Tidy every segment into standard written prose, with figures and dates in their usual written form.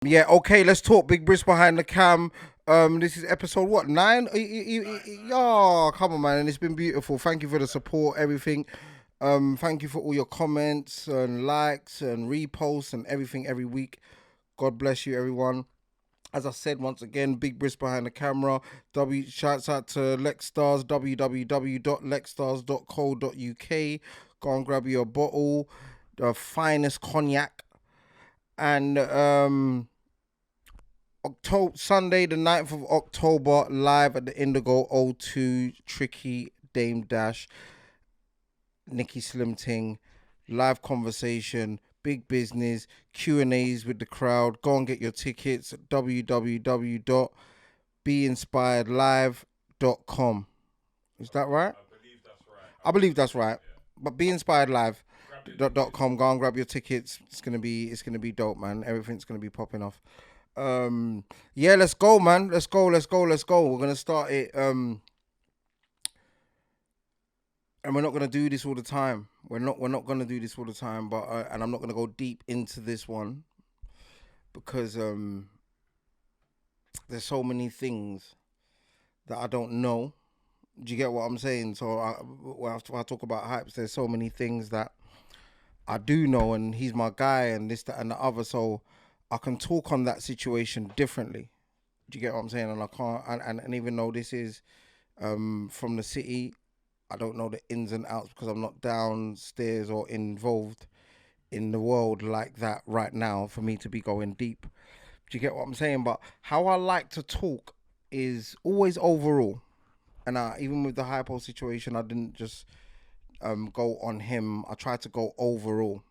Yeah, okay, let's talk. Big Brisk behind the cam. This is episode what, 9? Yeah, come on, man. And it's been beautiful. Thank you for the support, everything. Thank you for all your comments and likes and reposts and everything every week. God bless you, everyone. As I said once again, Big Brisk behind the camera. Shouts out to Lexstars, www.lexstars.co.uk. Go and grab your bottle, the finest cognac. And October Sunday, the 9th of October, live at the Indigo O2, Tricky, Dame Dash, Nikki Slim Ting, live conversation, big business, Q&As with the crowd. Go and get your tickets at www.beinspiredlive.com. Is that right? I believe that's right. But Be Inspired Live. .com. Go and grab your tickets. It's gonna be dope, man. Everything's gonna be popping off. Yeah, let's go, man. Let's go. We're gonna start it. And we're not gonna do this all the time. We're not gonna do this all the time. But and I'm not gonna go deep into this one because there's so many things that I don't know. Do you get what I'm saying? So after I talk about hypes, there's so many things that I do know, and he's my guy, and this, that, and the other. So I can talk on that situation differently. Do you get what I'm saying? And I can't, and even though this is from the city, I don't know the ins and outs because I'm not downstairs or involved in the world like that right now for me to be going deep. Do you get what I'm saying? But how I like to talk is always overall. And even with the hypo situation, I didn't just go on him. I tried to go overall.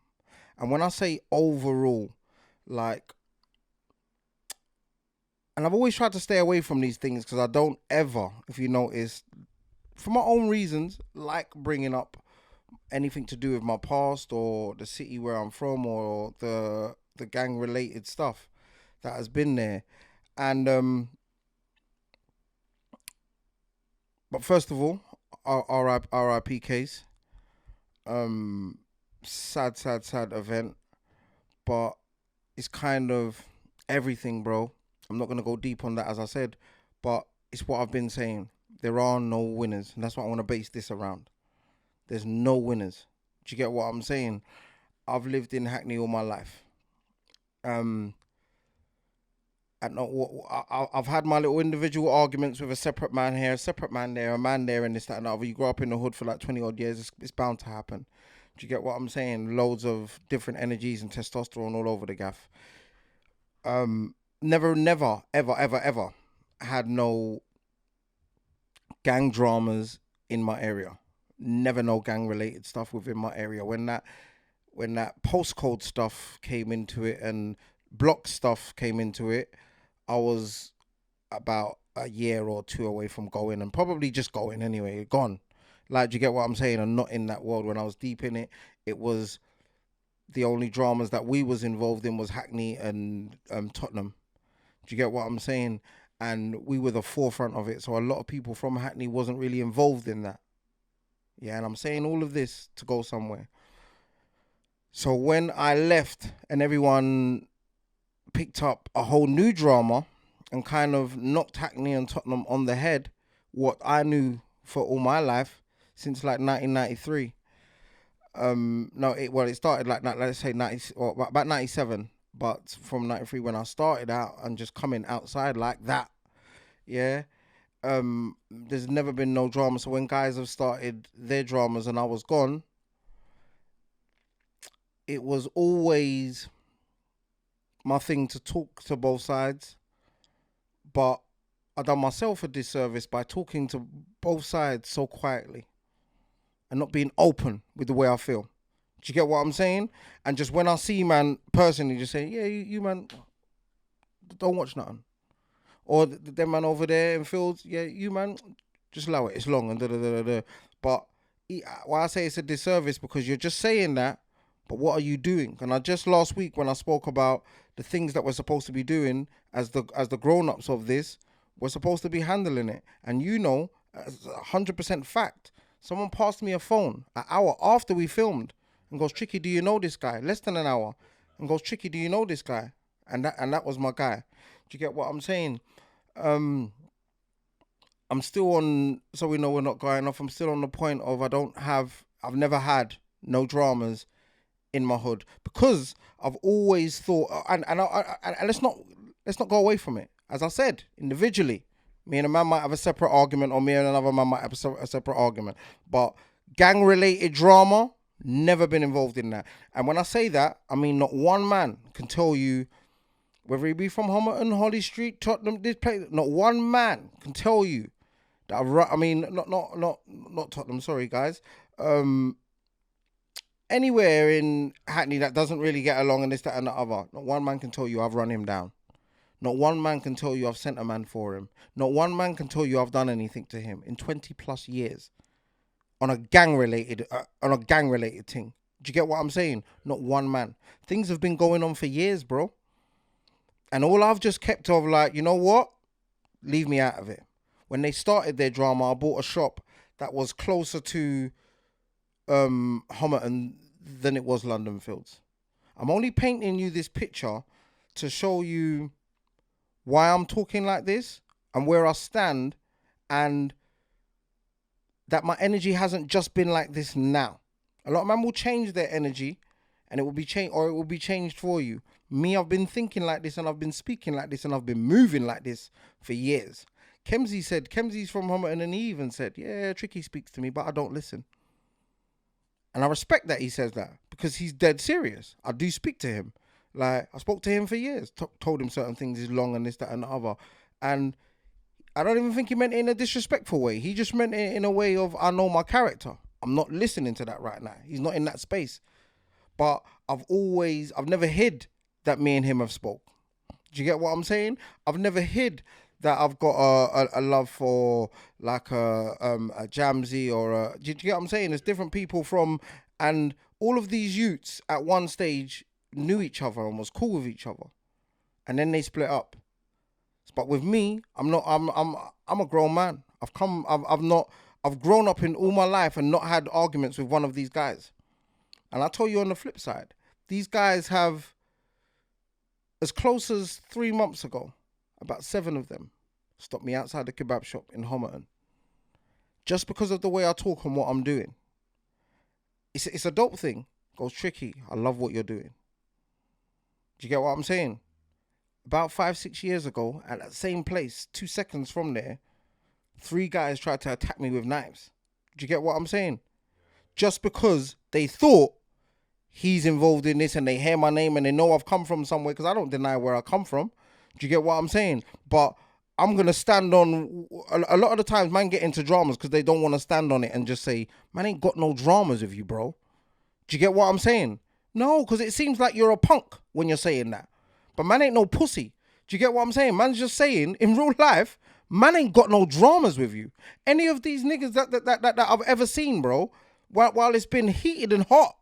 And when I say overall, like, and I've always tried to stay away from these things because I don't ever, if you notice, for my own reasons, like bringing up anything to do with my past or the city where I'm from or the gang related stuff that has been there. And but first of all, RIP case. Um, sad event, but it's kind of everything, bro. I'm not gonna go deep on that, as I said, but it's what I've been saying. There are no winners, and that's what I want to base this around. There's no winners. Do you get what I'm saying? I've lived in Hackney all my life. Um, and I've had my little individual arguments with a separate man here, a separate man there, a man there, and this, that, and the other. You grow up in the hood for like 20 odd years, it's bound to happen. Do you get what I'm saying? Loads of different energies and testosterone all over the gaff. Never, ever had no gang dramas in my area. Never no gang related stuff within my area. When that postcode stuff came into it and block stuff came into it, I was about a year or two away from going and probably just going anyway, gone. Like, do you get what I'm saying? I'm not in that world. When I was deep in it, it was the only dramas that we was involved in was Hackney and Tottenham. Do you get what I'm saying? And we were the forefront of it. So a lot of people from Hackney wasn't really involved in that. Yeah, and I'm saying all of this to go somewhere. So when I left and everyone picked up a whole new drama and kind of knocked Hackney and Tottenham on the head, what I knew for all my life since like 1993. No, it started like let's say 90 or about 97, but from 93 when I started out and just coming outside like that, yeah. There's never been no drama. So when guys have started their dramas and I was gone, it was always my thing to talk to both sides, but I done myself a disservice by talking to both sides so quietly and not being open with the way I feel. Do you get what I'm saying? And just when I see man personally, just say, yeah, you man, don't watch nothing. Or them man over there in fields, yeah, you man, just allow it. It's long and da da da da. Da. But why I say it's a disservice because you're just saying that, but what are you doing? And I just last week when I spoke about the things that we're supposed to be doing as the grown ups of this, we're supposed to be handling it. And you know, as 100% fact, someone passed me a phone an hour after we filmed and goes, Tricky, do you know this guy? Less than an hour. And goes, Tricky, do you know this guy? and that was my guy. Do you get what I'm saying? Um, I'm still on, so we know we're not going off. I'm still on the point of I've never had no dramas in my hood because I've always thought, and let's not go away from it. As I said, individually, me and a man might have a separate argument, or me and another man might have a separate argument. But gang related drama, never been involved in that. And when I say that, I mean not one man can tell you, whether he be from Homerton, Holly Street, Tottenham, this place, not one man can tell you that I mean, not Tottenham. Sorry, guys. Anywhere in Hackney that doesn't really get along and this, that, and the other. Not one man can tell you I've run him down. Not one man can tell you I've sent a man for him. Not one man can tell you I've done anything to him in 20 plus years on a gang related thing. Do you get what I'm saying? Not one man. Things have been going on for years, bro. And all I've just kept of, like, you know what? Leave me out of it. When they started their drama, I bought a shop that was closer to Homerton than it was London Fields. I'm only painting you this picture to show you why I'm talking like this and where I stand, and that my energy hasn't just been like this now. A lot of men will change their energy and it will be changed, or it will be changed for you. Me, I've been thinking like this and I've been speaking like this and I've been moving like this for years. Kemsy's from Homerton, and he even said, yeah, Tricky speaks to me, but I don't listen. And I respect that he says that because he's dead serious. I do speak to him. Like, I spoke to him for years, told him certain things is long and this, that, and the other. And I don't even think he meant it in a disrespectful way. He just meant it in a way of, I know my character. I'm not listening to that right now. He's not in that space. But I've never hid that me and him have spoke. Do you get what I'm saying? I've never hid that I've got a love for, like, a Jamsy or a... Do you get what I'm saying? There's different people from... And all of these youths at one stage knew each other and was cool with each other. And then they split up. But with me, I'm a grown man. I've grown up in all my life and not had arguments with one of these guys. And I'll tell you on the flip side, these guys have, as close as 3 months ago, about 7 of them stopped me outside the kebab shop in Homerton. Just because of the way I talk and what I'm doing. It's a dope thing. Goes, Tricky, I love what you're doing. Do you get what I'm saying? About 5-6 years ago, at that same place, 2 seconds from there, 3 guys tried to attack me with knives. Do you get what I'm saying? Just because they thought he's involved in this and they hear my name and they know I've come from somewhere, because I don't deny where I come from. Do you get what I'm saying? But I'm going to stand on... A lot of the times, man get into dramas because they don't want to stand on it and just say, man ain't got no dramas with you, bro. Do you get what I'm saying? No, because it seems like you're a punk when you're saying that. But man ain't no pussy. Do you get what I'm saying? Man's just saying, in real life, man ain't got no dramas with you. Any of these niggas that I've ever seen, bro, while it's been heated and hot,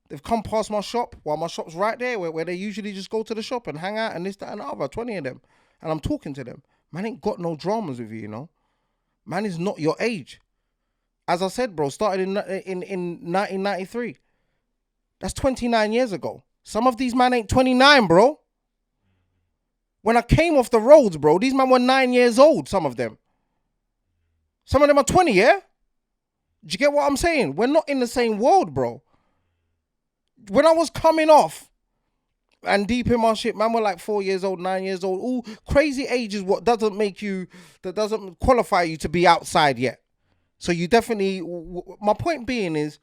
they've come past my shop while my shop's right there where they usually just go to the shop and hang out and this, that, and the other, 20 of them. And I'm talking to them. Man ain't got no dramas with you, you know. Man is not your age. As I said, bro, started in 1993. That's 29 years ago. Some of these man ain't 29, bro. When I came off the roads, bro, these men were 9 years old, some of them. Some of them are 20, yeah? Do you get what I'm saying? We're not in the same world, bro. When I was coming off and deep in my shit, man were like 4 years old, 9 years old. All crazy ages, what doesn't qualify you to be outside yet. So you definitely, my point being is,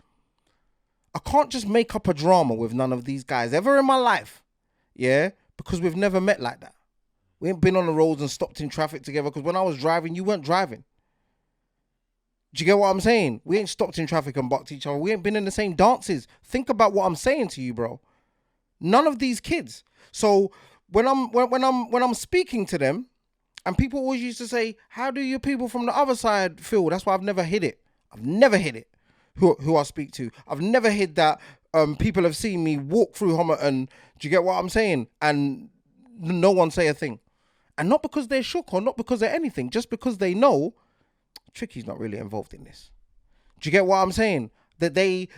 I can't just make up a drama with none of these guys ever in my life. Yeah? Because we've never met like that. We ain't been on the roads and stopped in traffic together, because when I was driving, you weren't driving. Do you get what I'm saying? We ain't stopped in traffic and bucked each other. We ain't been in the same dances. Think about what I'm saying to you, bro. None of these kids. So when I'm speaking to them, and people always used to say, how do your people from the other side feel? That's why I've never hid it. I've never hid it. Who I speak to. I've never hid that people have seen me walk through Homerton. Do you get what I'm saying? And no one say a thing. And not because they're shook or not because they're anything, just because they know Tricky's not really involved in this. Do you get what I'm saying? That they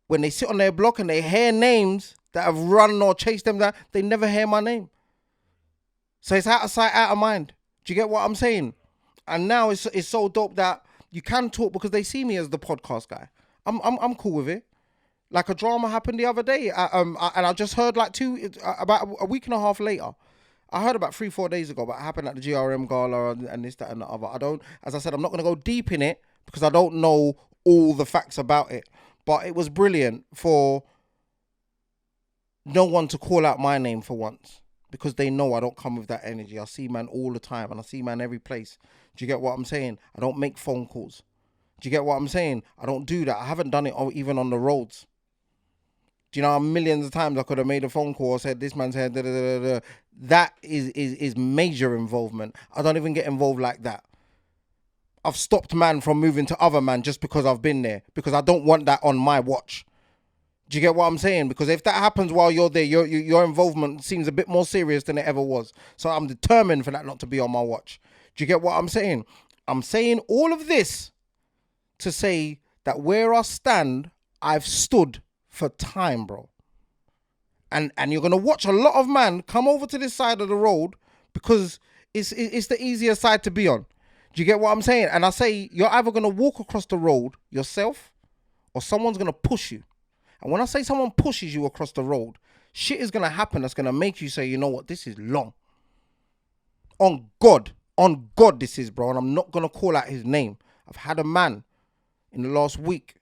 when they sit on their block and they hear names that have run or chased them down, they never hear my name. So it's out of sight, out of mind. Do you get what I'm saying? And now it's so dope that you can talk because they see me as the podcast guy. I'm cool with it. Like a drama happened the other day, and I just heard like about a week and a half later. I heard about 3-4 days ago, but it happened at the GRM gala and this, that, and the other. As I said, I'm not going to go deep in it because I don't know all the facts about it. But it was brilliant for no one to call out my name for once because they know I don't come with that energy. I see man all the time and I see man every place. Do you get what I'm saying? I don't make phone calls. Do you get what I'm saying? I don't do that. I haven't done it even on the roads. Do you know how millions of times I could have made a phone call or said, this man's here, da, da, da, da. That is major involvement. I don't even get involved like that. I've stopped man from moving to other man just because I've been there. Because I don't want that on my watch. Do you get what I'm saying? Because if that happens while you're there, your involvement seems a bit more serious than it ever was. So I'm determined for that not to be on my watch. Do you get what I'm saying? I'm saying all of this to say that where I stand, I've stood for time, bro. And you're going to watch a lot of man come over to this side of the road because it's the easier side to be on. Do you get what I'm saying? And I say you're either going to walk across the road yourself or someone's going to push you. And when I say someone pushes you across the road, shit is going to happen that's going to make you say, you know what, this is long. On God, this is, bro. And I'm not going to call out his name. I've had a man in the last week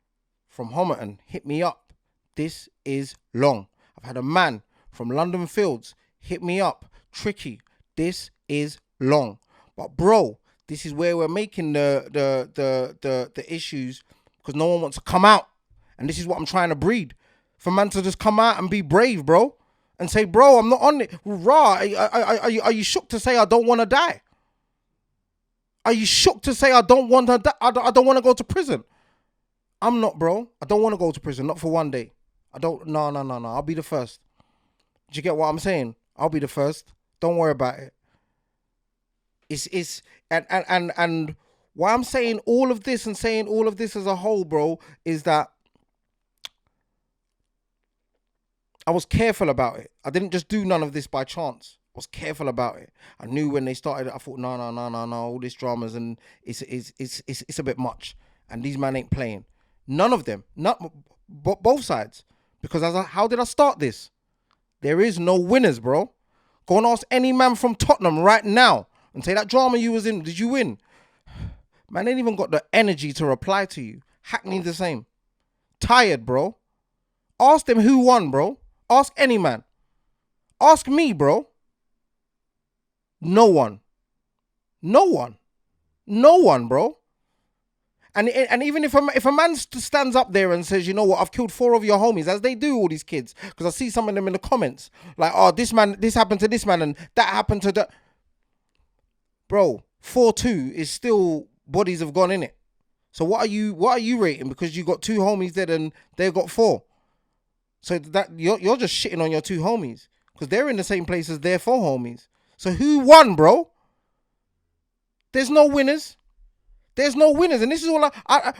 from Homerton hit me up. This is long. I've had a man from London Fields hit me up. Tricky. This is long. But bro, this is where we're making the issues because no one wants to come out. And this is what I'm trying to breed. For man to just come out and be brave, bro. And say, bro, I'm not on it. Raw, are you shook to say I don't want to die? Are you shook to say I don't want to die? I don't want to go to prison. I'm not, bro. I don't want to go to prison. Not for one day. No. I'll be the first. Do you get what I'm saying? I'll be the first. Don't worry about it. And why I'm saying all of this and saying all of this as a whole, bro, is that I was careful about it. I didn't just do none of this by chance. I was careful about it. I knew when they started it, I thought, no, all these dramas and it's a bit much. And these men ain't playing. None of them. Both sides. Because how did I start this? There is no winners, bro. Go and ask any man from Tottenham right now and say that drama you was in, did you win? Man ain't even got the energy to reply to you. Hackney the same. Tired, bro. Ask them who won, bro. Ask any man. Ask me, bro. No one, bro. And even if a man stands up there and says, you know what, I've killed 4 of your homies, as they do, all these kids, because I see some of them in the comments, like, oh, this happened to this man and that happened to that. Bro, 4-2 is still bodies have gone in it. So what are you rating? Because you got 2 homies dead and they've got 4. So that you're just shitting on your 2 homies because they're in the same place as their 4 homies. So who won, bro? There's no winners. There's no winners. And this is all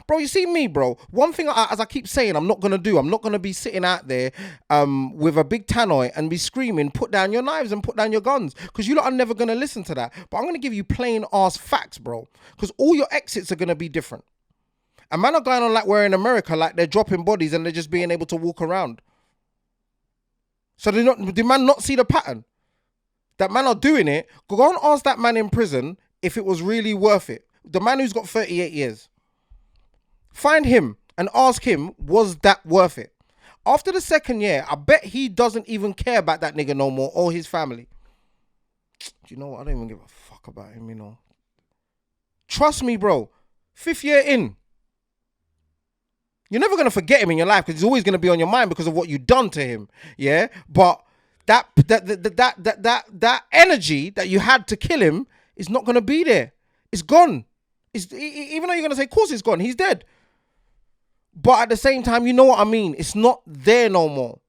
bro, you see me, bro. One thing, as I keep saying, I'm not going to do. I'm not going to be sitting out there with a big tannoy and be screaming, put down your knives and put down your guns. Because you lot are never going to listen to that. But I'm going to give you plain ass facts, bro. Because all your exits are going to be different. And man are going on like we're in America, like they're dropping bodies and they're just being able to walk around. So do man not see the pattern? That man are doing it. Go and ask that man in prison if it was really worth it. The man who's got 38 years. Find him and ask him, was that worth it? After the 2nd year, I bet he doesn't even care about that nigga no more or his family. Do you know what? I don't even give a fuck about him, you know. Trust me, bro. 5th year in. You're never going to forget him in your life because he's always going to be on your mind because of what you've done to him. Yeah? But that energy that you had to kill him is not going to be there. It's gone. Even though you're going to say, of course it's gone. He's dead. But at the same time, you know what I mean? It's not there no more.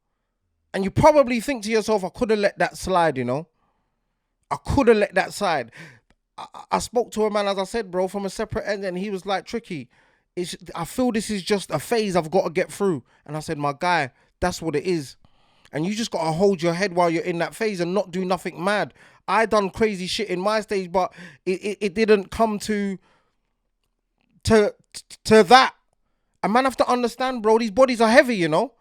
And you probably think to yourself, I could have let that slide, you know? I could have let that slide. I spoke to a man, as I said, bro, from a separate end, and he was like, Tricky, I feel this is just a phase I've got to get through. And I said, my guy, that's what it is. And you just got to hold your head while you're in that phase and not do nothing mad. I done crazy shit in my stage, but it didn't come to that. A man have to understand, bro, these bodies are heavy, you know.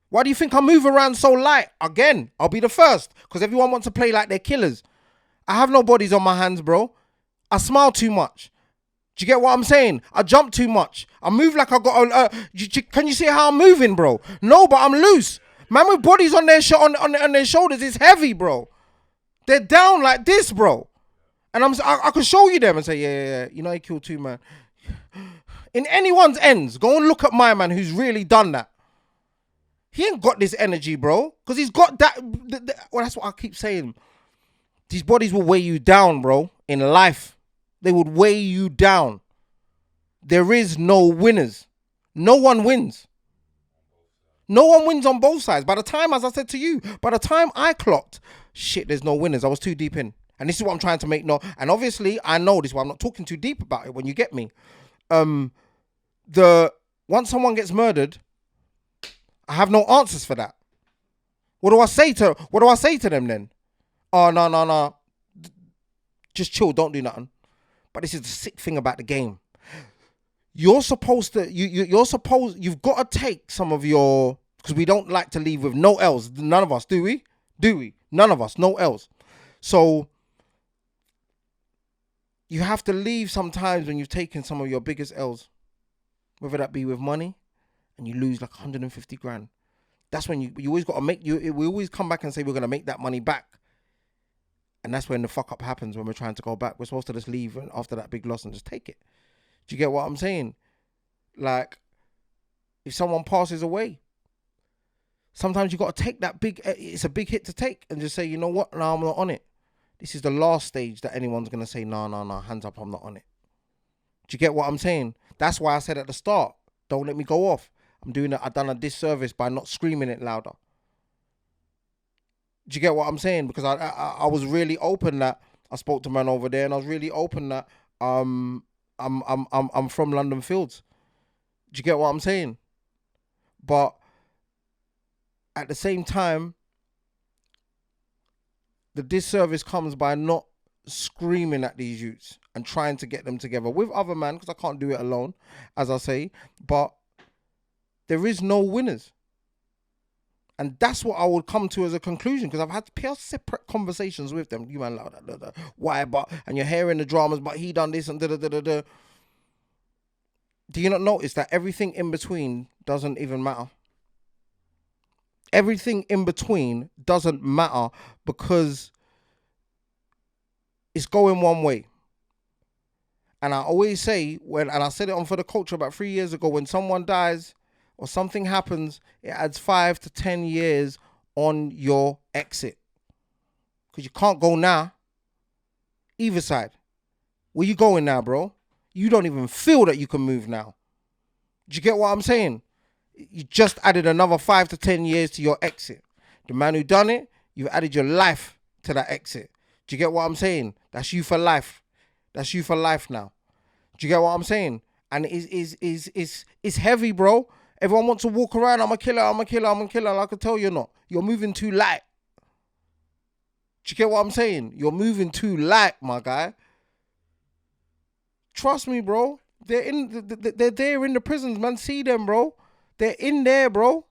Why do you think I move around so light? Again, I'll be the first, because everyone wants to play like they're killers. I have no bodies on my hands, bro. I smile too much. Do you get what I'm saying? I jump too much. I move like I got can you see how I'm moving, bro? No, but I'm loose. Man with bodies on their on their shoulders is heavy, bro. They're down like this, bro. And I can show you them and say, yeah. You know, he killed 2 man. In anyone's ends, go and look at my man who's really done that. He ain't got this energy, bro. Because he's got that. Well, that's what I keep saying. These bodies will weigh you down, bro. In life. They would weigh you down. There is no winners. No one wins. No one wins on both sides. By the time, as I said to you, by the time I clocked, shit, there's no winners. I was too deep in. And this is what I'm trying to make no. And obviously, I know this, but I'm not talking too deep about it when you get me. Once someone gets murdered, I have no answers for that. What do I say to them then? Oh, no. Just chill, don't do nothing. But this is the sick thing about the game. You're supposed to, you've got to take some of your, because we don't like to leave with no L's. None of us, do we? None of us, no L's. So you have to leave sometimes when you've taken some of your biggest L's, whether that be with money, and you lose like 150 grand. That's when you always got to we always come back and say we're going to make that money back. And that's when the fuck up happens when we're trying to go back. We're supposed to just leave after that big loss and just take it. Do you get what I'm saying? Like, if someone passes away, sometimes you got to take that it's a big hit to take and just say, you know what? No, I'm not on it. This is the last stage that anyone's going to say, no, hands up, I'm not on it. Do you get what I'm saying? That's why I said at the start, don't let me go off. I've done a disservice by not screaming it louder. Do you get what I'm saying? Because I was really open that I spoke to man over there, and I was really open that I'm from London Fields. Do you get what I'm saying? But at the same time, the disservice comes by not screaming at these youths and trying to get them together with other men, because I can't do it alone, as I say. But there is no winners. And that's what I would come to as a conclusion, because I've had separate conversations with them. You man, like, why, but, and you're hearing the dramas, but he done this and da. Do you not notice that everything in between doesn't even matter? Everything in between doesn't matter because it's going one way. And I always say, and I said it on For the Culture about 3 years ago, when someone dies or something happens, it adds 5 to 10 years on your exit. Because you can't go now. Either side. Where you going now, bro? You don't even feel that you can move now. Do you get what I'm saying? You just added another 5 to 10 years to your exit. The man who done it, you've added your life to that exit. Do you get what I'm saying? That's you for life. That's you for life now. Do you get what I'm saying? And it's heavy, bro. Everyone wants to walk around, I'm a killer. And I can tell you're not. You're moving too light. Do you get what I'm saying? You're moving too light, my guy. Trust me, bro. They're there in the prisons, man. See them, bro. They're in there, bro.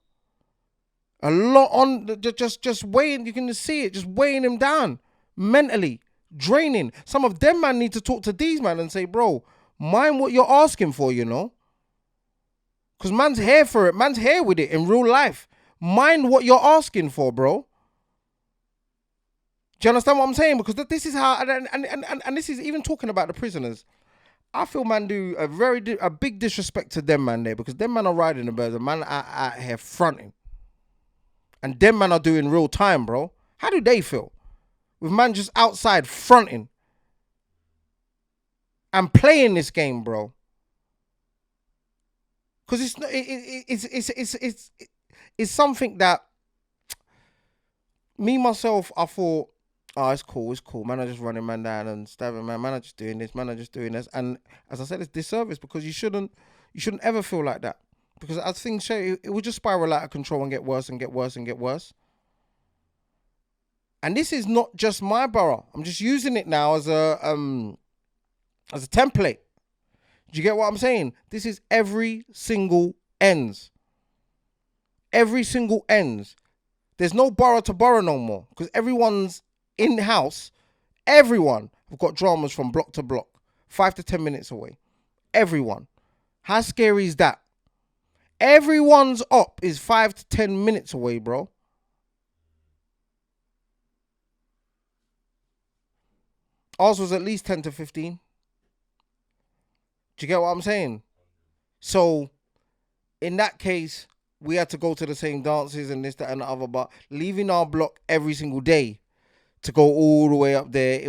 A lot on, just weighing, you can see it, just weighing them down. Mentally, draining. Some of them, man, need to talk to these, man, and say, bro, mind what you're asking for, you know? Because man's here for it. Man's here with it in real life. Mind what you're asking for, bro. Do you understand what I'm saying? Because this is how, and this is even talking about the prisoners. I feel man do a big disrespect to them man there, because them man are riding the birds, and man out here fronting. And them man are doing real time, bro. How do they feel? With man just outside fronting and playing this game, bro. Because it's something that me myself, I thought, oh, it's cool. Man, I just running man down and stabbing man. Man, I just doing this. And as I said, it's disservice, because you shouldn't ever feel like that. Because as things show, it will just spiral out of control and get worse and get worse and get worse. And this is not just my borough. I'm just using it now as a template. Do you get what I'm saying? This is every single ends. Every single ends. There's no borough to borough no more because everyone's in house. Everyone have got dramas from block to block, 5 to 10 minutes away. Everyone. How scary is that? Everyone's op is 5 to 10 minutes away, bro. Ours was at least 10 to 15. Do you get what I'm saying? So, in that case, we had to go to the same dances and this, that, and the other. But leaving our block every single day to go all the way up there,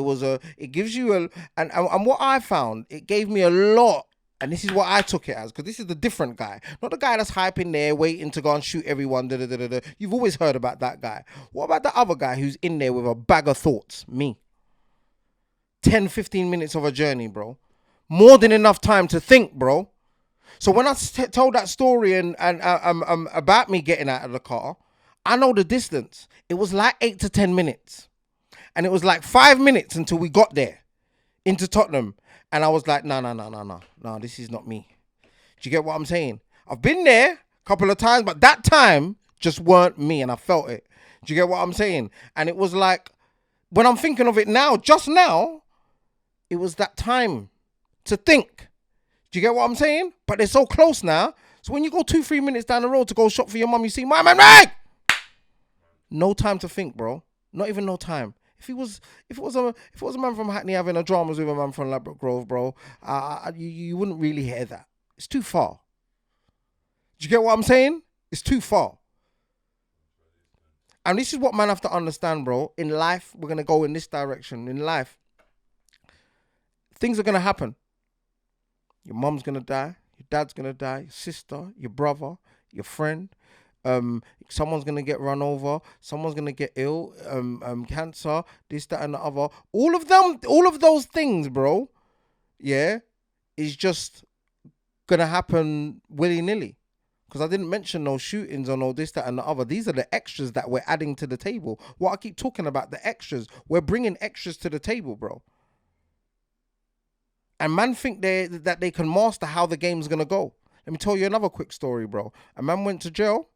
it gives you and what I found, it gave me a lot. And this is what I took it as, because this is the different guy. Not the guy that's hyping there, waiting to go and shoot everyone. Da, da, da, da, da. You've always heard about that guy. What about the other guy who's in there with a bag of thoughts? Me. 10, 15 minutes of a journey, bro. More than enough time to think, bro. So when I told that story and about me getting out of the car, I know the distance. It was like 8 to 10 minutes. And it was like 5 minutes until we got there into Tottenham. And I was like, no, this is not me. Do you get what I'm saying? I've been there a couple of times, but that time just weren't me, and I felt it. Do you get what I'm saying? And it was like, when I'm thinking of it now, just now, it was that time to think. Do you get what I'm saying? But they're so close now. So when you go 2-3 minutes down the road to go shop for your mum, you see, my man, right? No time to think, bro. Not even no time. If it was a man from Hackney having a dramas with a man from Ladbroke Grove, bro, you wouldn't really hear that. It's too far. Do you get what I'm saying? It's too far. And this is what man have to understand, bro. In life, we're gonna go in this direction. In life, things are gonna happen. Your mum's gonna die. Your dad's gonna die. Your sister, your brother, your friend. Someone's gonna get run over, someone's gonna get ill, cancer, this, that, and the other. All of those things, bro, yeah, is just gonna happen willy-nilly. Because I didn't mention no shootings or no this, that, and the other. These are the extras that we're adding to the table. What I keep talking about, the extras. We're bringing extras to the table, bro. And man think that they can master how the game's gonna go. Let me tell you another quick story, bro. A man went to jail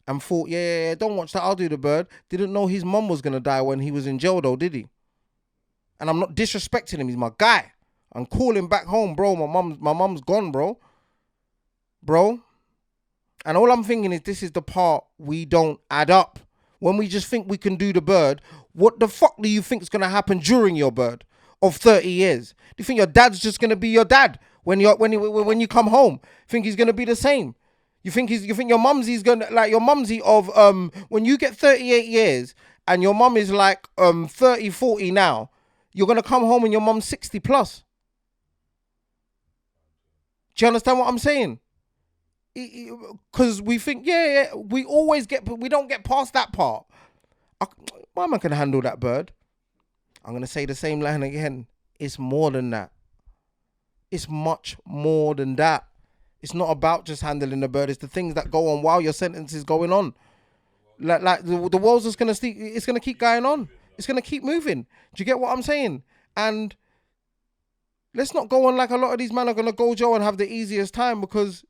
and thought, yeah, don't watch that, I'll do the bird. Didn't know his mum was going to die when he was in jail though, did he? And I'm not disrespecting him, he's my guy. I'm calling back home, bro. My mum's gone, bro. Bro. And all I'm thinking is this is the part we don't add up. When we just think we can do the bird, what the fuck do you think is going to happen during your bird of 30 years? Do you think your dad's just going to be your dad when you come home? Think he's going to be the same? You think your mumsy's gonna, like, your mumsy of when you get 38 years and your mum is like 30, 40 now, you're gonna come home and your mum's 60 plus. Do you understand what I'm saying? Because we think, yeah, we don't get past that part. My man can handle that bird. I'm gonna say the same line again. It's more than that. It's much more than that. It's not about just handling the bird. It's the things that go on while your sentence is going on. Like the world's just gonna it's gonna keep going on. It's gonna keep moving. Do you get what I'm saying? And let's not go on like a lot of these men are gonna go jail and have the easiest time, because,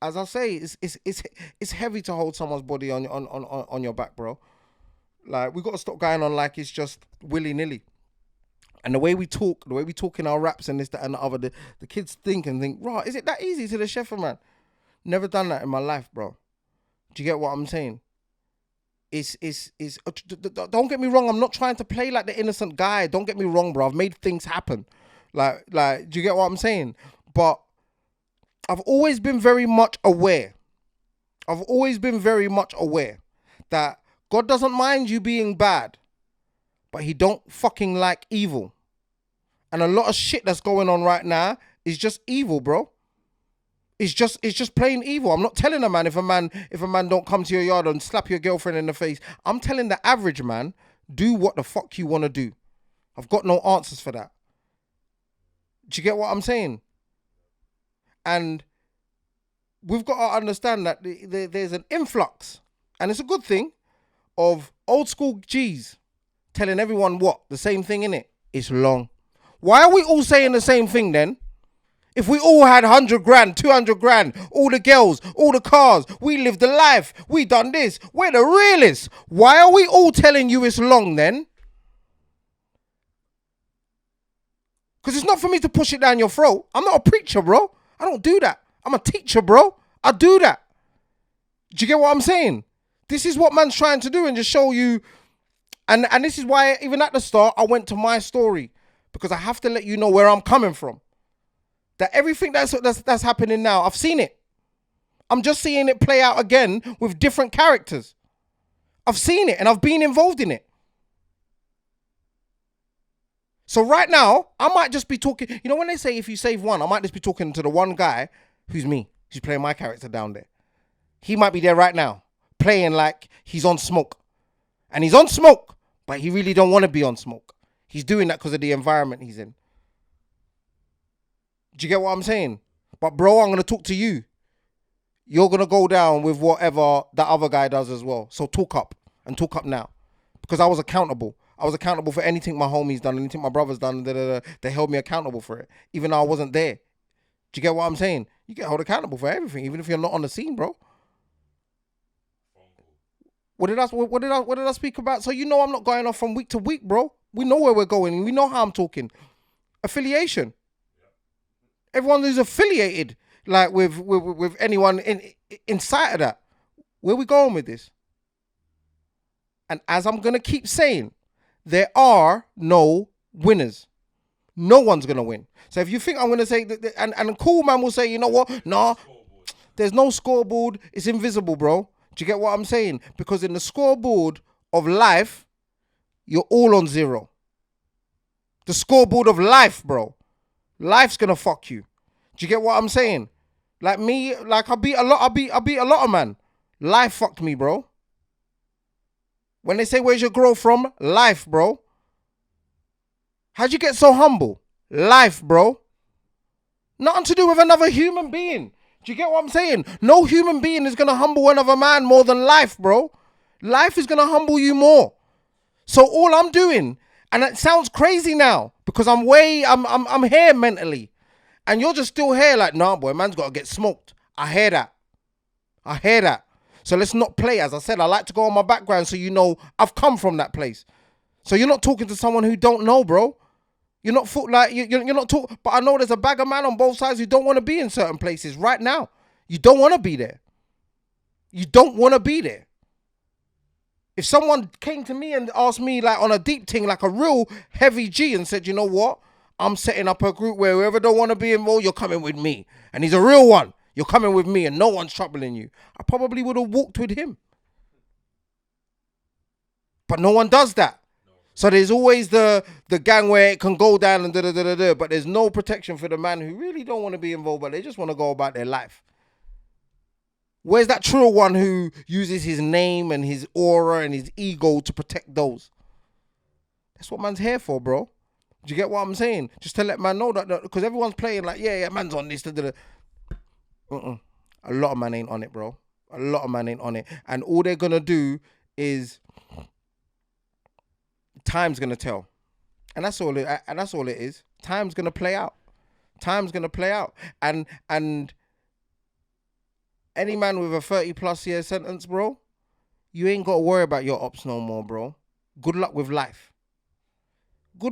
as I say, it's heavy to hold someone's body on your back, bro. Like, we got to stop going on like it's just willy nilly. And the way we talk in our raps and this, that, and the other, the kids think, right, is it that easy to the chef, man? Never done that in my life, bro. Do you get what I'm saying? Don't get me wrong, I'm not trying to play like the innocent guy. Don't get me wrong, bro. I've made things happen. Like, do you get what I'm saying? But I've always been very much aware. That God doesn't mind you being bad, but he don't fucking like evil. And a lot of shit that's going on right now is just evil, bro. It's just plain evil. I'm not telling a man if a man don't come to your yard and slap your girlfriend in the face. I'm telling the average man, do what the fuck you want to do. I've got no answers for that. Do you get what I'm saying? And we've got to understand that there's an influx, and it's a good thing, of old school G's telling everyone what? The same thing, innit? It's long. Why are we all saying the same thing then? If we all had 100 grand, 200 grand, all the girls, all the cars, we lived the life, we done this, we're the realists. Why are we all telling you it's long then? Because it's not for me to push it down your throat. I'm not a preacher, bro. I don't do that. I'm a teacher, bro. I do that. Do you get what I'm saying? This is what man's trying to do and just show you. And this is why even at the start, I went to my story. Because I have to let you know where I'm coming from. That everything that's happening now, I've seen it. I'm just seeing it play out again with different characters. I've seen it and I've been involved in it. So right now, I might just be talking, you know, when they say if you save one, I might just be talking to the one guy who's me, who's playing my character down there. He might be there right now, playing like he's on smoke. And he's on smoke, but he really don't want to be on smoke. He's doing that because of the environment he's in. Do you get what I'm saying? But bro, I'm going to talk to you. You're going to go down with whatever that other guy does as well. So talk up and talk up now. Because I was accountable. I was accountable for anything my homie's done, anything my brother's done. They held me accountable for it, even though I wasn't there. Do you get what I'm saying? You get held accountable for everything, even if you're not on the scene, bro. What did I speak about? So you know I'm not going off from week to week, bro. We know where we're going. We know how I'm talking. Affiliation. Everyone who's affiliated, like with anyone inside of that. Where we going with this? And as I'm gonna keep saying, there are no winners. No one's gonna win. So if you think I'm gonna say that, and a cool man will say, you know what? Nah, there's no scoreboard. It's invisible, bro. Do you get what I'm saying? Because in the scoreboard of life, you're all on zero. The scoreboard of life, bro. Life's gonna fuck you. Do you get what I'm saying? Like me, like I beat a lot of man. Life fucked me, bro. When they say where's your growth from? Life, bro. How'd you get so humble? Life, bro. Nothing to do with another human being. Do you get what I'm saying? No human being is gonna humble another man more than life, bro. Life is gonna humble you more. So all I'm doing, and it sounds crazy now, because I'm here mentally. And you're just still here like, nah, boy, man's got to get smoked. I hear that. So let's not play. As I said, I like to go on my background so you know I've come from that place. So you're not talking to someone who don't know, bro. You're not you're not talking. But I know there's a bag of man on both sides who don't want to be in certain places right now. You don't want to be there. You don't want to be there. If someone came to me and asked me like on a deep thing, like a real heavy G, and said, you know what? I'm setting up a group where whoever don't want to be involved, you're coming with me. And he's a real one. You're coming with me and no one's troubling you. I probably would have walked with him. But no one does that. So there's always the gang where it can go down and da-da-da-da-da. But there's no protection for the man who really don't want to be involved, but they just want to go about their life. Where's that true one who uses his name and his aura and his ego to protect those? That's what man's here for, bro. Do you get what I'm saying? Just to let man know that, because everyone's playing like, yeah, man's on this. A lot of man ain't on it, bro. A lot of man ain't on it. And all they're going to do is time's going to tell. And that's all it is. Time's going to play out. And any man with a 30 plus year sentence, bro, you ain't got to worry about your ops no more, bro. Good luck with life. Do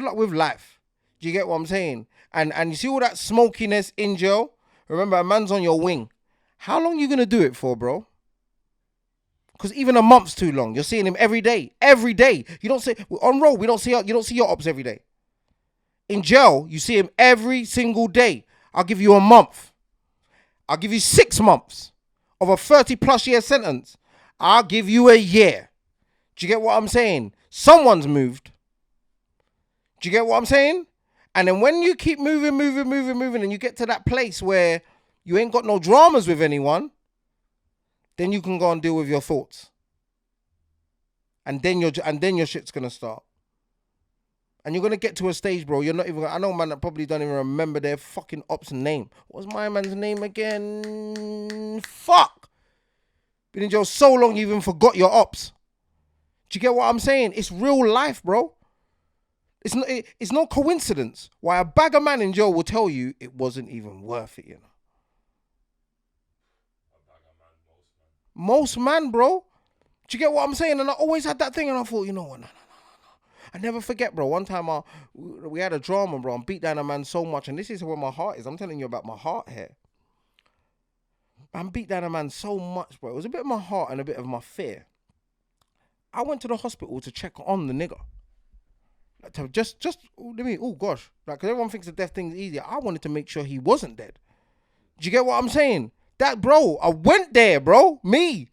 you get what I'm saying? And you see all that smokiness in jail? Remember, a man's on your wing. How long you going to do it for, bro? Because even a month's too long. You're seeing him every day. You don't see, on road, you don't see your ops every day. In jail, you see him every single day. I'll give you a month. I'll give you 6 months of a 30 plus year sentence. I'll give you a year. Do you get what I'm saying? Someone's moved. Do you get what I'm saying? And then when you keep moving, and you get to that place where you ain't got no dramas with anyone, then you can go and deal with your thoughts. And then your shit's gonna start. And you're gonna get to a stage, bro. You're not even. I know man that probably don't even remember their fucking ops name. What's my man's name again? Fuck. Been in jail so long, you even forgot your ops. Do you get what I'm saying? It's real life, bro. It's no coincidence why a bag of man in jail will tell you it wasn't even worth it, you know. Most man, bro. Do you get what I'm saying? And I always had that thing, and I thought, you know what? No. I never forget, bro. One time we had a drama, bro, and beat down a man so much, and this is where my heart is. I'm telling you about my heart here. I beat down a man so much, bro. It was a bit of my heart and a bit of my fear. I went to the hospital to check on the nigga. Like to just, oh gosh, like, cause everyone thinks the death thing is easier. I wanted to make sure he wasn't dead. Do you get what I'm saying? That, bro, I went there, bro. Me.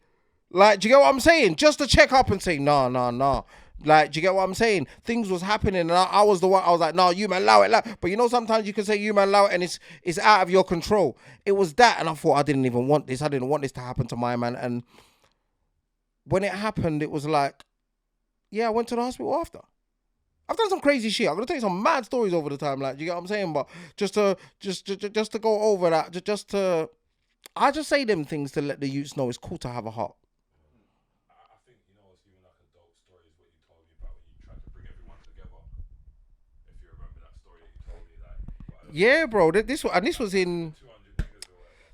Like, do you get what I'm saying? Just to check up and say, nah. Like, do you get what I'm saying? Things was happening, and I was the one. I was like, no, you man, allow it. But you know, sometimes you can say you man, allow it, and it's out of your control. It was that, and I thought I didn't even want this. I didn't want this to happen to my man. And when it happened, it was like, yeah, I went to the hospital after. I've done some crazy shit. I'm gonna tell you some mad stories over the time. Like, do you get what I'm saying? But just to go over that, I just say them things to let the youths know it's cool to have a heart. Yeah, bro. This was in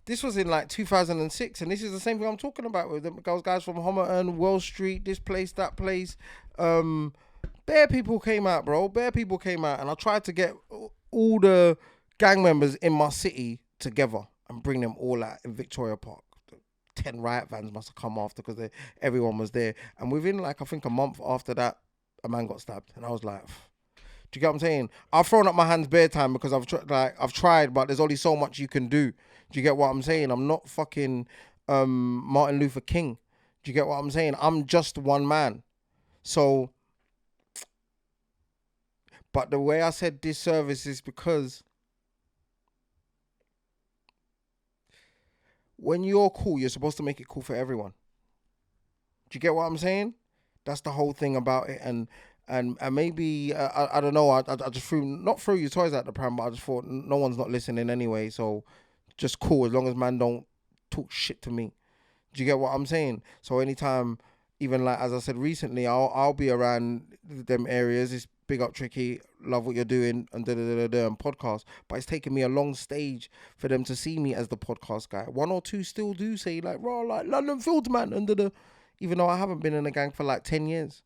like 2006, and this is the same thing I'm talking about with those guys from Homerton, Wall Street, this place, that place. Bare people came out, bro. Bare people came out, and I tried to get all the gang members in my city together and bring them all out in Victoria Park. 10 riot vans must have come after because everyone was there. And within like, I think a month after that, a man got stabbed, and I was like, do you get what I'm saying? I've thrown up my hands bare time because I've tried, but there's only so much you can do. Do you get what I'm saying? I'm not fucking Martin Luther King. Do you get what I'm saying? I'm just one man. So, but the way I said this service is because when you're cool, you're supposed to make it cool for everyone. Do you get what I'm saying? That's the whole thing about it. And maybe I don't know. I just not threw your toys at the pram, but I just thought no one's not listening anyway. So just cool as long as man don't talk shit to me. Do you get what I'm saying? So anytime, even like as I said recently, I'll be around them areas. It's big up Tricky, love what you're doing and and podcast. But it's taken me a long stage for them to see me as the podcast guy. One or two still do say like, raw, like London Fields man, and even though I haven't been in a gang for like 10 years.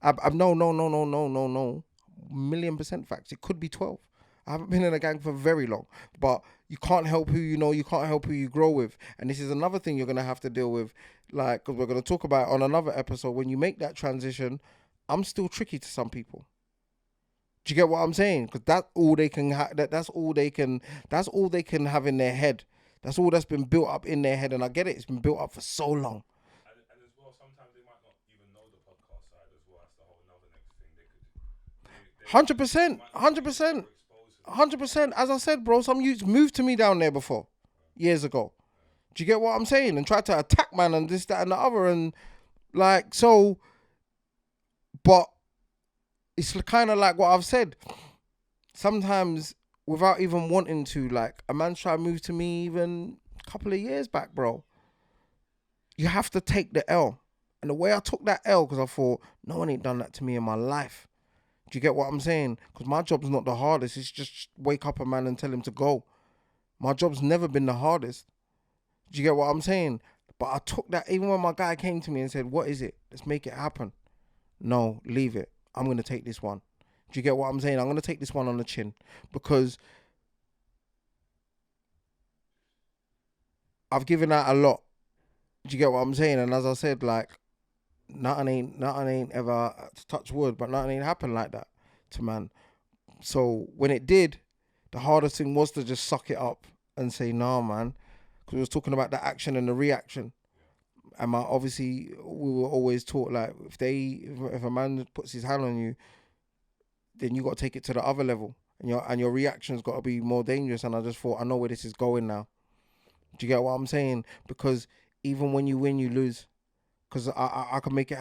I'm no. 1,000,000% facts. It could be 12. I haven't been in a gang for very long, but you can't help who you know. You can't help who you grow with, and this is another thing you're gonna have to deal with. Like, because we're gonna talk about on another episode. When you make that transition, I'm still tricky to some people. Do you get what I'm saying? Because that's all they can. That's all they can. That's all they can have in their head. That's all that's been built up in their head, and I get it. It's been built up for so long. 100%, 100%, 100%. As I said, bro, some youths moved to me down there before, years ago. Do you get what I'm saying? And tried to attack man and this, that, and the other, and like so. But it's kind of like what I've said. Sometimes, without even wanting to, like a man tried to move to me even a couple of years back, bro. You have to take the L, and the way I took that L, because I thought no one ain't done that to me in my life. Do you get what I'm saying? Because my job's not the hardest. It's just wake up a man and tell him to go. My job's never been the hardest. Do you get what I'm saying? But I took that, even when my guy came to me and said, what is it? Let's make it happen. No, leave it. I'm going to take this one. Do you get what I'm saying? I'm going to take this one on the chin. Because I've given out a lot. Do you get what I'm saying? And as I said, like, nothing ain't ever, to touch wood, but nothing ain't happened like that to man. So when it did, the hardest thing was to just suck it up and say, nah, man. Because we was talking about the action and the reaction. And obviously, we were always taught, like, if a man puts his hand on you, then you got to take it to the other level. And your reaction's got to be more dangerous. And I just thought, I know where this is going now. Do you get what I'm saying? Because even when you win, you lose. Because I can make it.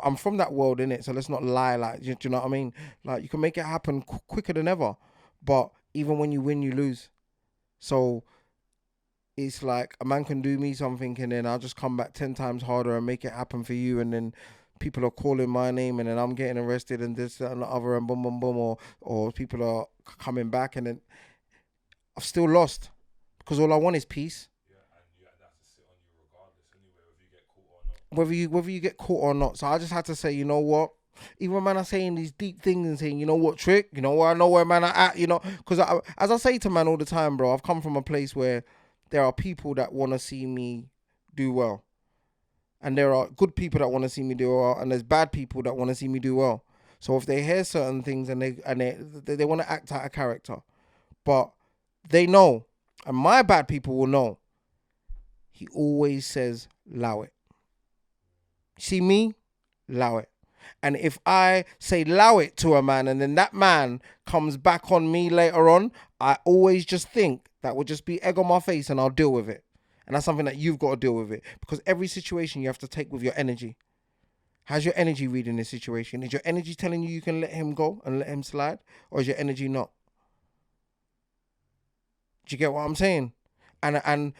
I'm from that world, innit? So let's not lie. Like, do you know what I mean? Like, you can make it happen quicker than ever. But even when you win, you lose. So it's like a man can do me something, and then I'll just come back 10 times harder and make it happen for you. And then people are calling my name and then I'm getting arrested and this that, and the other and boom boom boom, or people are coming back and then I've still lost because all I want is peace. Yeah, and you have to sit on you regardless anyway, whether you get caught or not. Whether you get caught or not. So I just had to say, you know what? Even when man are saying these deep things and saying, you know what, Trick, you know where I know where man are at, you know, because as I say to man all the time, bro, I've come from a place where there are people that want to see me do well, and there are good people that want to see me do well, and there's bad people that want to see me do well. So if they hear certain things and they want to act out a character, but they know, and my bad people will know, he always says, allow it. See me? Allow it. And if I say allow it to a man and then that man comes back on me later on, I always just think that would just be egg on my face and I'll deal with it. And that's something that you've got to deal with it. Because every situation you have to take with your energy. How's your energy reading this situation? Is your energy telling you can let him go and let him slide? Or is your energy not? Do you get what I'm saying? And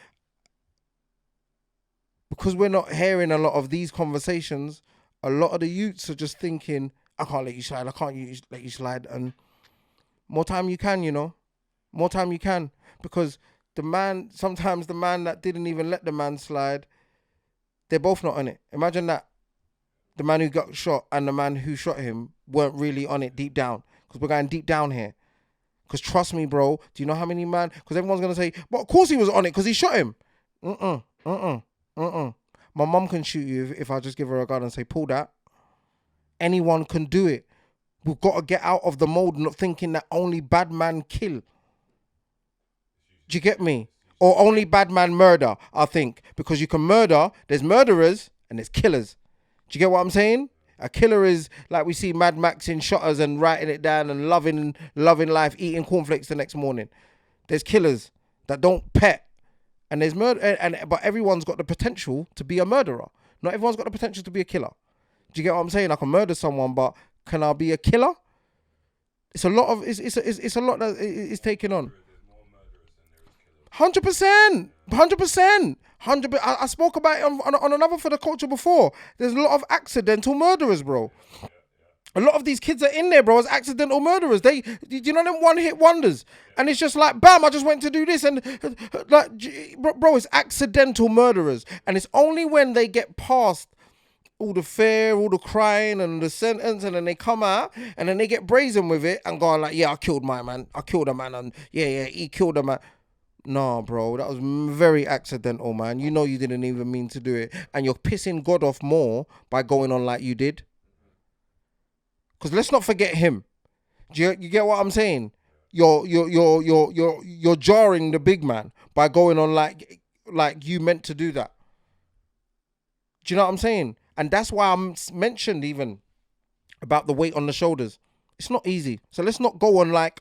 because we're not hearing a lot of these conversations, a lot of the youths are just thinking, I can't let you slide, I can't let you slide. And more time you can, you know. More time you can. Because sometimes the man that didn't even let the man slide, they're both not on it. Imagine that. The man who got shot and the man who shot him weren't really on it deep down. Because we're going deep down here. Because trust me, bro, do you know how many man? Because everyone's going to say, well, of course he was on it because he shot him. My mum can shoot you if I just give her a gun and say, pull that. Anyone can do it. We've got to get out of the mold, not thinking that only bad man kill. Do you get me? Or only bad man murder, I think. Because you can murder, there's murderers and there's killers. Do you get what I'm saying? A killer is like we see Mad Max in Shutters and writing it down and loving life, eating cornflakes the next morning. There's killers that don't pet. And there's murder, but everyone's got the potential to be a murderer. Not everyone's got the potential to be a killer. Do you get what I'm saying? I can murder someone, but can I be a killer? It's a lot that is taken on. 100%. I spoke about it on another for the culture before. There's a lot of accidental murderers, bro. A lot of these kids are in there, bro, as accidental murderers. You know them one-hit wonders. And it's just like, bam, I just went to do this. And like, bro, it's accidental murderers. And it's only when they get past all the fear, all the crying and the sentence, and then they come out and then they get brazen with it and going like, yeah, I killed my man. I killed a man. And yeah, he killed a man. Nah, bro, that was very accidental, man. You know you didn't even mean to do it. And you're pissing God off more by going on like you did. Because let's not forget him. Do you get what I'm saying? You're jarring the big man by going on like you meant to do that. Do you know what I'm saying? And that's why I'm mentioned even about the weight on the shoulders. It's not easy. So let's not go on like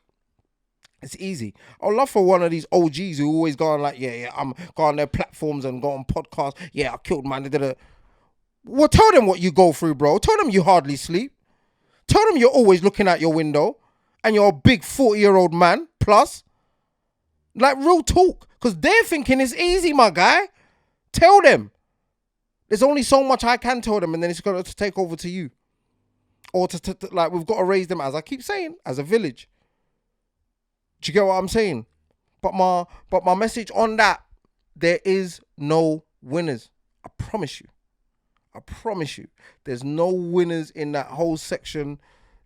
it's easy. I'd love for one of these OGs who always go on like, yeah, I'm go on their platforms and go on podcasts. Yeah, I killed man. Well, tell them what you go through, bro. Tell them you hardly sleep. Tell them you're always looking out your window and you're a big 40-year-old man plus. Like real talk. Because they're thinking it's easy, my guy. Tell them. There's only so much I can tell them and then it's got to take over to you. Or like we've got to raise them, as I keep saying, as a village. Do you get what I'm saying? But my message on that, there is no winners. I promise you. There's no winners in that whole section.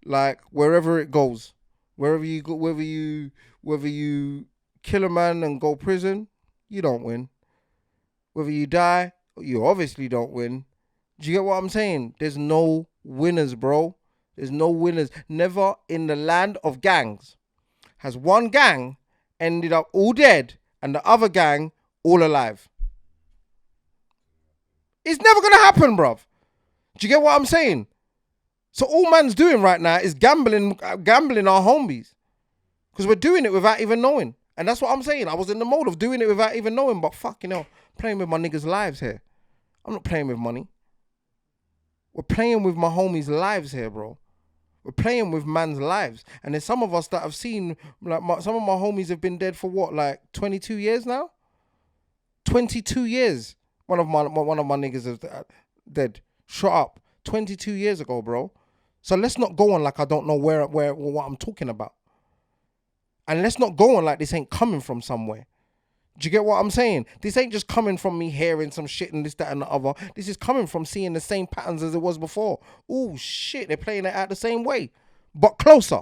Like wherever it goes, wherever you go, whether you kill a man and go prison, you don't win. Whether you die, you obviously don't win. Do you get what I'm saying? There's no winners, bro. There's no winners. Never in the land of gangs has one gang ended up all dead and the other gang all alive. It's never going to happen, bruv. Do you get what I'm saying? So all man's doing right now is gambling our homies. Because we're doing it without even knowing. And that's what I'm saying. I was in the mode of doing it without even knowing. But fucking hell, playing with my niggas' lives here. I'm not playing with money. We're playing with my homies' lives here, bro. We're playing with man's lives. And there's some of us that have seen, like some of my homies have been dead for what, like 22 years now? 22 years. One of my niggas is dead. Shut up. 22 years ago, bro. So let's not go on like I don't know where what I'm talking about. And let's not go on like this ain't coming from somewhere. Do you get what I'm saying? This ain't just coming from me hearing some shit and this, that, and the other. This is coming from seeing the same patterns as it was before. Oh, shit, they're playing it out the same way, but closer.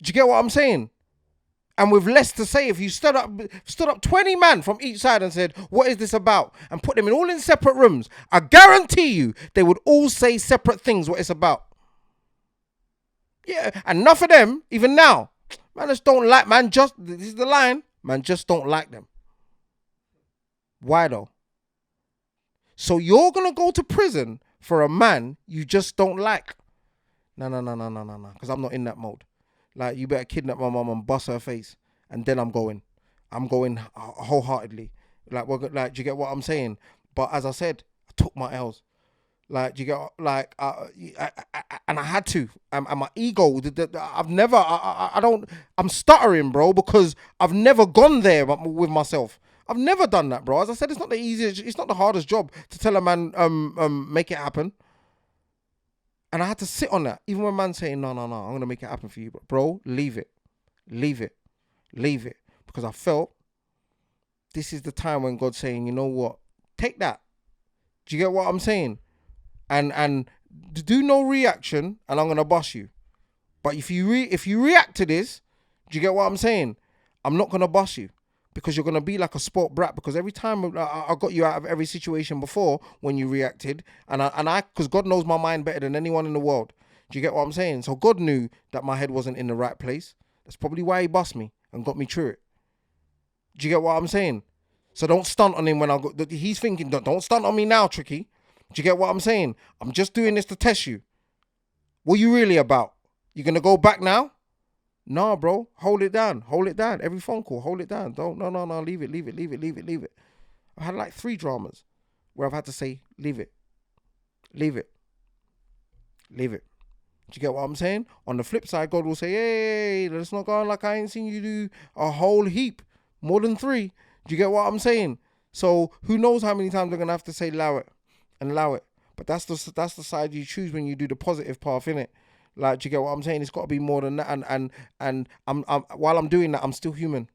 Do you get what I'm saying? And with less to say, if you stood up 20 men from each side and said, what is this about? And put them all in separate rooms, I guarantee you they would all say separate things what it's about. Yeah, and enough of them, even now, man just don't like, this is the line, man just don't like them. Why though? So you're going to go to prison for a man you just don't like? No, because I'm not in that mode. Like, you better kidnap my mom and bust her face, and then I'm going wholeheartedly. Like, do you get what I'm saying? But as I said, I took my L's. Like, do you get, like, and I had to. And my ego, I've never, I'm stuttering, bro, because I've never gone there with myself. I've never done that, bro. As I said, it's not the easiest, it's not the hardest job to tell a man, make it happen. And I had to sit on that. Even when man saying, no, I'm going to make it happen for you. But bro, leave it. Because I felt this is the time when God's saying, you know what? Take that. Do you get what I'm saying? And do no reaction and I'm going to bust you. But if you react to this, do you get what I'm saying? I'm not going to bust you. Because you're going to be like a sport brat. Because every time I got you out of every situation before when you reacted. And I, because God knows my mind better than anyone in the world. Do you get what I'm saying? So God knew that my head wasn't in the right place. That's probably why he bust me and got me through it. Do you get what I'm saying? So don't stunt on him when I go. He's thinking, don't stunt on me now, Tricky. Do you get what I'm saying? I'm just doing this to test you. What are you really about? You going to go back now? No, bro, hold it down. Every phone call, hold it down. No, leave it. I've had like 3 dramas where I've had to say, leave it. Do you get what I'm saying? On the flip side, God will say, hey, let's not go on like I ain't seen you do a whole heap, more than 3. Do you get what I'm saying? So who knows how many times they're going to have to say, allow it. But that's the side you choose when you do the positive path, innit? Like, do you get what I'm saying? It's got to be more than that. And I'm while I'm doing that, I'm still human.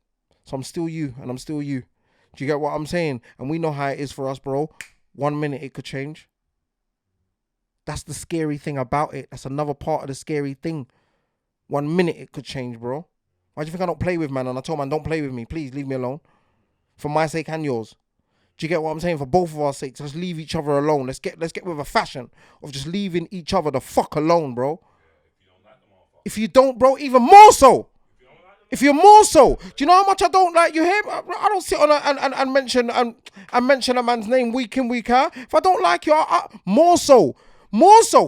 So I'm still you, and I'm still you. Do you get what I'm saying? And we know how it is for us, bro. 1 minute it could change. That's the scary thing about it. That's another part of the scary thing. 1 minute it could change, bro. Why do you think I don't play with man? And I told man, don't play with me. Please leave me alone. For my sake and yours. Do you get what I'm saying? For both of our sakes, let's leave each other alone. Let's get with a fashion of just leaving each other the fuck alone, bro. If you don't, bro, even more so. If you're more so, do you know how much I don't like you here? I don't sit on and mention a man's name week in, week out. If I don't like you, more so.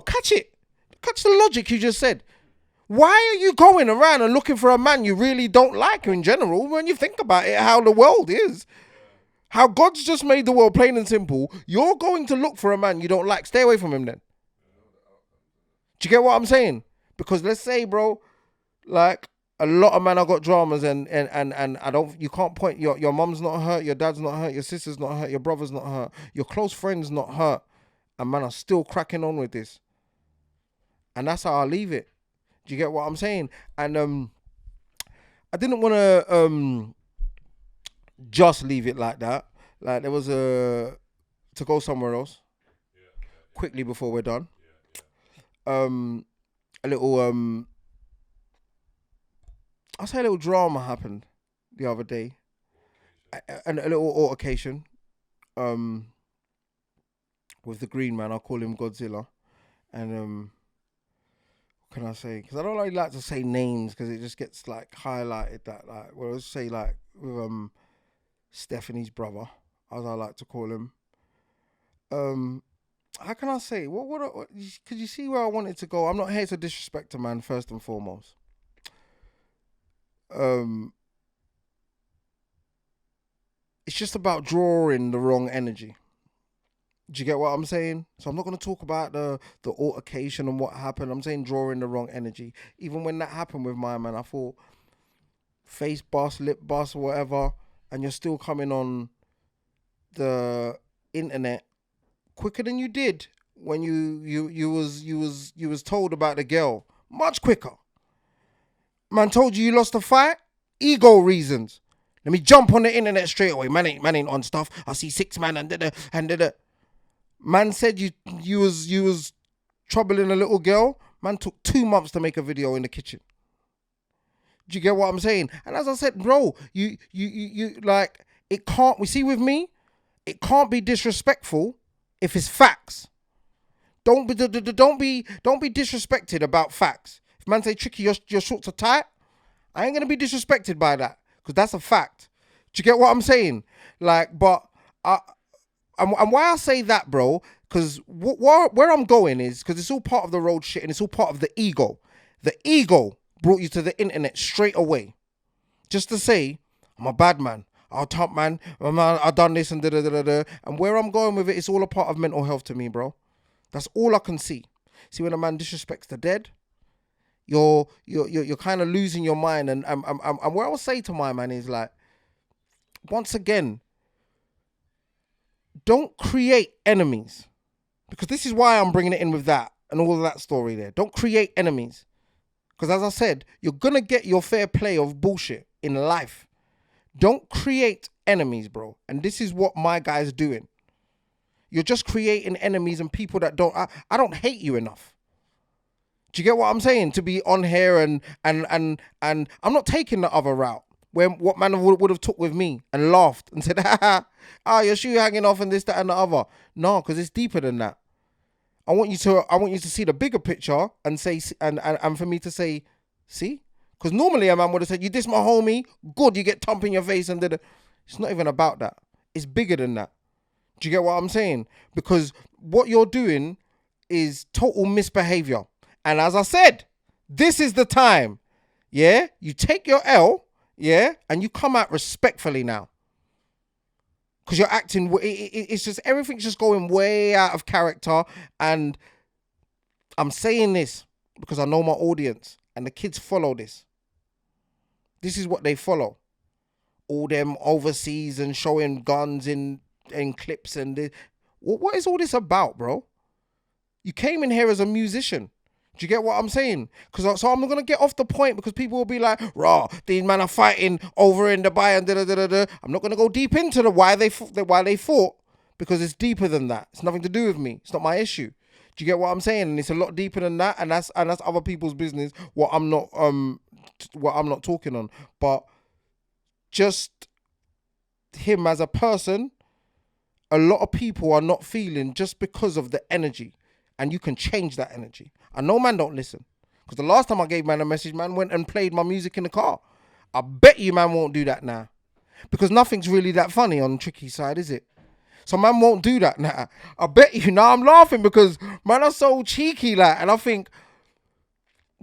Catch it. Catch the logic you just said. Why are you going around and looking for a man you really don't like in general when you think about it, how the world is? How God's just made the world plain and simple. You're going to look for a man you don't like. Stay away from him then. Do you get what I'm saying? Because let's say, bro, like a lot of men have got dramas and you can't point, your mum's not hurt, your dad's not hurt, your sister's not hurt, your brother's not hurt, your close friend's not hurt, and man are still cracking on with this. And that's how I leave it. Do you get what I'm saying? And I didn't want to just leave it like that. Like there was to go somewhere else quickly before we're done. A little I'll say a little drama happened the other day, and a little altercation with the green man. I'll call him Godzilla. And what can I say? Because I don't really like to say names because it just gets like highlighted that like, well, let's say like with Stephanie's brother, as I like to call him. How can I say? What could you see where I wanted to go? I'm not here to disrespect a man, first and foremost. It's just about drawing the wrong energy. Do you get what I'm saying? So I'm not going to talk about the altercation and what happened. I'm saying drawing the wrong energy. Even when that happened with my man, I thought face bust, lip bust, whatever, and you're still coming on the internet quicker than you did when you was told about the girl. Much quicker. Man told you lost the fight. Ego reasons. Let me jump on the internet straight away. Man ain't on stuff. I see 6 man and da. Man said you was troubling a little girl. Man took 2 months to make a video in the kitchen. Do you get what I'm saying? And as I said, bro, you like, it can't. We see with me, it can't be disrespectful if it's facts. Don't be disrespected about facts. If man say, Tricky, your shorts are tight, I ain't gonna be disrespected by that, because that's a fact. Do you get what I'm saying? Like, but and why I say that, bro, because where I'm going is because it's all part of the road shit and it's all part of the ego. The ego brought you to the internet straight away, just to say, I'm a bad man, I'm top man, I've done this and da. And where I'm going with it, it's all a part of mental health to me, bro. That's all I can see. See, when a man disrespects the dead, you're kind of losing your mind. And what I will say to my man is, like, once again, don't create enemies, because this is why I'm bringing it in with that and all of that story there. Don't create enemies, because as I said, you're gonna get your fair play of bullshit in life. Don't create enemies, bro. And this is what my guy's doing. You're just creating enemies and people that don't. I don't hate you enough. Do you get what I'm saying? To be on here and I'm not taking the other route. Where what man would have took with me and laughed and said, your shoe hanging off and this, that, and the other. No, because it's deeper than that. I want you to see the bigger picture and say, and for me to say, see? Because normally a man would have said, you diss my homie, good, you get thump in your face and da. It's not even about that. It's bigger than that. Do you get what I'm saying? Because what you're doing is total misbehavior. And as I said, this is the time. Yeah? You take your L, yeah? And you come out respectfully now. Because you're acting, it's just, everything's just going way out of character. And I'm saying this because I know my audience and the kids follow this. This is what they follow. All them overseas and showing guns in clips and this. What is all this about, bro? You came in here as a musician. Do you get what I'm saying? So I'm not going to get off the point, because people will be like, raw, these men are fighting over in Dubai and da. I'm not going to go deep into why they fought, because it's deeper than that. It's nothing to do with me. It's not my issue. Do you get what I'm saying? And it's a lot deeper than that, and that's other people's business. What I'm not talking on. But just him as a person, a lot of people are not feeling just because of the energy, and you can change that energy. I know man don't listen, because the last time I gave man a message, man went and played my music in the car. I bet you man won't do that now, because nothing's really that funny on Tricky's side, is it? So man won't do that now. I bet you. Now I'm laughing because man are so cheeky, like, and I think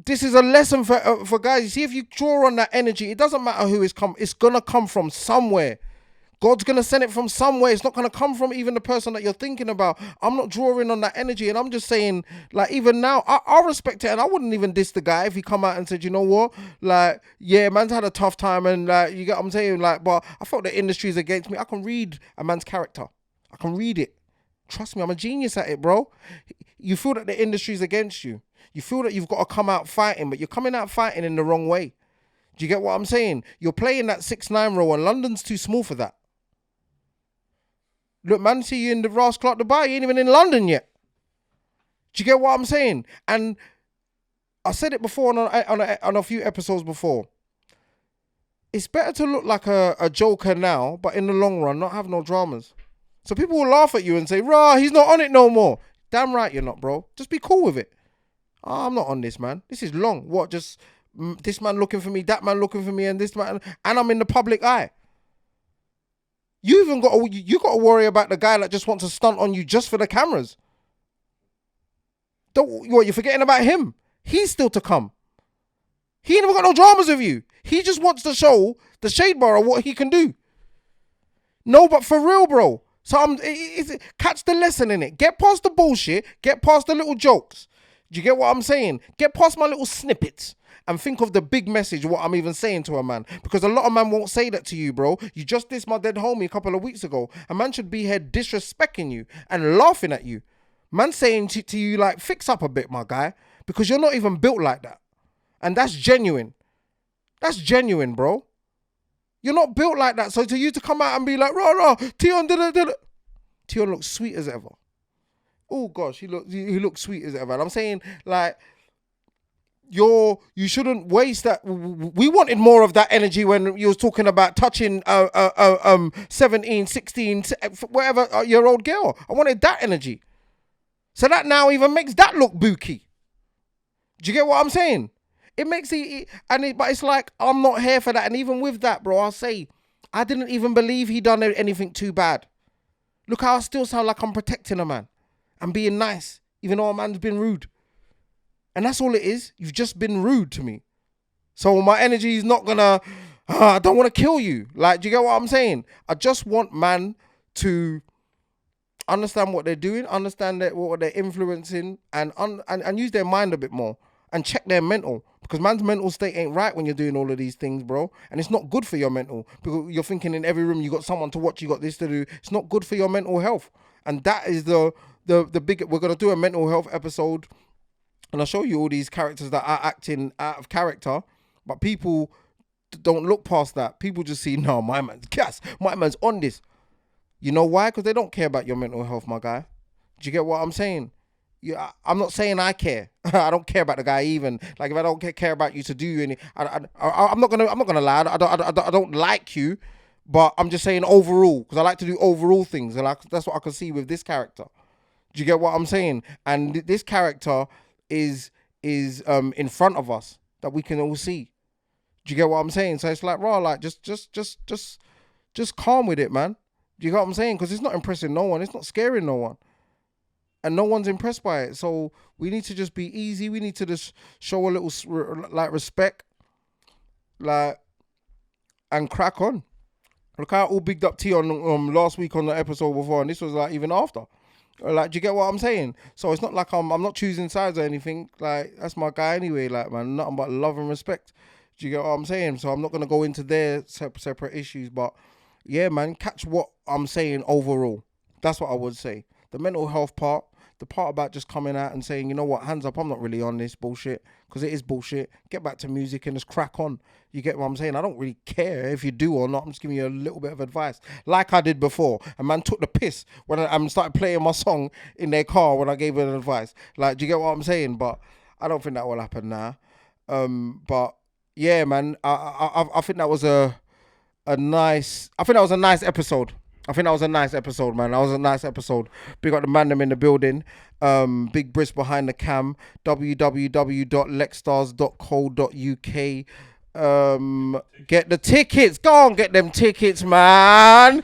this is a lesson for guys. You see, if you draw on that energy, it doesn't matter who it's come. It's gonna come from somewhere. God's going to send it from somewhere. It's not going to come from even the person that you're thinking about. I'm not drawing on that energy. And I'm just saying, like, even now, I respect it. And I wouldn't even diss the guy if he come out and said, you know what? Like, yeah, man's had a tough time. And, like, you get what I'm saying? Like, but I felt the industry's against me. I can read a man's character. I can read it. Trust me, I'm a genius at it, bro. You feel that the industry's against you. You feel that you've got to come out fighting, but you're coming out fighting in the wrong way. Do you get what I'm saying? You're playing that 6ix9ine role, and London's too small for that. Look, man, see you in the Ross Clark Dubai. You ain't even in London yet. Do you get what I'm saying? And I said it before on a few episodes before. It's better to look like a joker now, but in the long run, not have no dramas. So people will laugh at you and say, rah, he's not on it no more. Damn right you're not, bro. Just be cool with it. Oh, I'm not on this, man. This is long. What, just this man looking for me, that man looking for me, and this man, and I'm in the public eye. You even got to worry about the guy that just wants to stunt on you just for the cameras. You're forgetting about him. He's still to come. He ain't even got no dramas with you. He just wants to show the shade bar what he can do. No, but for real, bro. So catch the lesson in it. Get past the bullshit. Get past the little jokes. Do you get what I'm saying? Get past my little snippets and think of the big message, what I'm even saying to a man. Because a lot of man won't say that to you, bro. You just dissed my dead homie a couple of weeks ago. A man should be here disrespecting you and laughing at you. Man saying to you, like, fix up a bit, my guy. Because you're not even built like that. And that's genuine. That's genuine, bro. You're not built like that. So to you to come out and be like, rah, Tion, Tion looks sweet as ever. Oh gosh, he looks sweet as ever. And I'm saying, like, you shouldn't waste that. We wanted more of that energy when you was talking about touching 17, 16, whatever year old girl. I wanted that energy. So that now even makes that look booky. Do you get what I'm saying? It makes but it's like, I'm not here for that. And even with that, bro, I'll say, I didn't even believe he done anything too bad. Look how I still sound like I'm protecting a man and being nice, even though a man's been rude. And that's all it is. You've just been rude to me. So my energy is not gonna, I don't want to kill you. Like, do you get what I'm saying? I just want man to understand what they're doing, understand what they're influencing, and use their mind a bit more and check their mental. Because man's mental state ain't right when you're doing all of these things, bro. And it's not good for your mental. Because you're thinking in every room you got someone to watch, you got this to do. It's not good for your mental health. And that is the big, we're going to do a mental health episode. And I'll show you all these characters that are acting out of character. But people don't look past that. People just see, no, my man's gas. My man's on this. You know why? Because they don't care about your mental health, my guy. Do you get what I'm saying? Yeah, I'm not saying I care. I don't care about the guy even. Like, if I don't care about you to do any, I'm not gonna lie. I don't like you, but I'm just saying overall, because I like to do overall things, and that's what I can see with this character. Do you get what I'm saying? And this character is in front of us that we can all see. Do you get what I'm saying? So it's like, raw, like just calm with it, man. Do you get what I'm saying? Because it's not impressing no one. It's not scaring no one. And no one's impressed by it. So we need to just be easy. We need to just show a little, like, respect. Like, and crack on. Look how I all bigged up Tion last week on the episode before. And this was, like, even after. Like, do you get what I'm saying? So it's not like I'm not choosing sides or anything. Like, that's my guy anyway. Like, man, nothing but love and respect. Do you get what I'm saying? So I'm not going to go into their separate issues. But, yeah, man, catch what I'm saying overall. That's what I would say. The mental health part, the part about just coming out and saying, you know what, hands up, I'm not really on this bullshit, because it is bullshit. Get back to music and just crack on. You get what I'm saying? I don't really care if you do or not. I'm just giving you a little bit of advice. Like I did before. A man took the piss when I started playing my song in their car when I gave her advice. Like, do you get what I'm saying? But I don't think that will happen now. But yeah, man, I think that was a nice episode. I think that was a nice episode, man. That was a nice episode. Big up the man them in the building. Big Briss behind the cam. www.lexstars.co.uk. Get the tickets. Go on, get them tickets, man.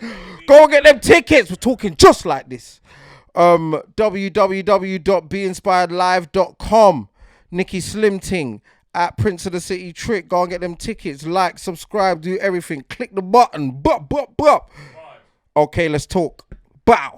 Go and get them tickets. We're talking just like this. www.beinspiredlive.com. Nikki Slim Ting at Prince of the City Trick. Go and get them tickets. Like, subscribe, do everything. Click the button. Bup. Okay, let's talk. Bow.